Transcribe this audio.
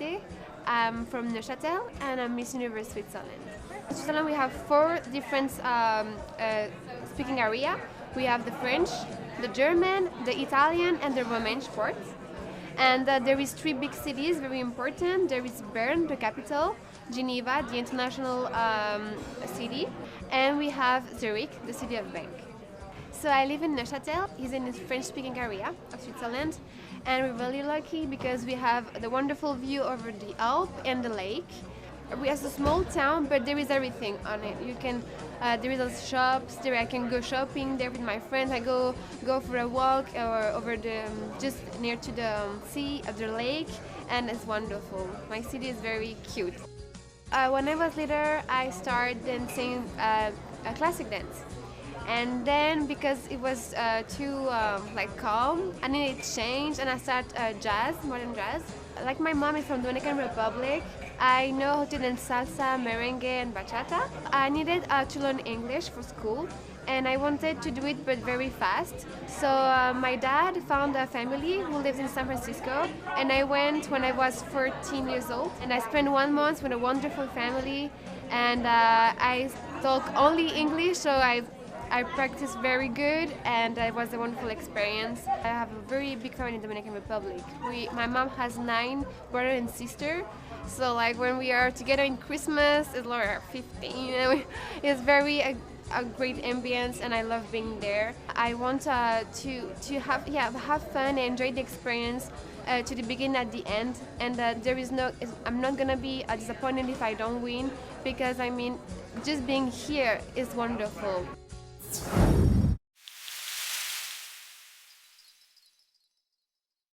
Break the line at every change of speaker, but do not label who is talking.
Berthe. I'm from Neuchâtel and I'm Miss Universe Switzerland. In Switzerland we have 4 different speaking areas. We have the French, the German, the Italian and the Romansh part. And there is 3 big cities, very important. There is Bern, the capital, Geneva, the international city, and we have Zurich, the city of bank. So I live in Neuchâtel. It's in the French-speaking area of Switzerland, and we're really lucky because we have the wonderful view over the Alps and the lake. We are a small town, but there is everything on it. You can, there is a shops. There I can go shopping there with my friends. I go for a walk or over the just near to the sea of the lake, and it's wonderful. My city is very cute. When I was little, I started dancing a classic dance. And then because it was too like calm, I needed to change and I started jazz, modern jazz. Like my mom is from Dominican Republic, I know how to dance salsa, merengue and bachata. I needed to learn English for school and I wanted to do it but very fast. So my dad found a family who lives in San Francisco and I went when I was 14 years old and I spent 1 month with a wonderful family and I talk only English, so I practiced very good and it was a wonderful experience. I have a very big family in the Dominican Republic. My mom has 9 brothers and sisters, so like when we are together in Christmas, it's like 15. It's very a great ambience and I love being there. I want to have fun and enjoy the experience to the beginning at the end, and I'm not gonna be disappointed if I don't win because I mean just being here is wonderful.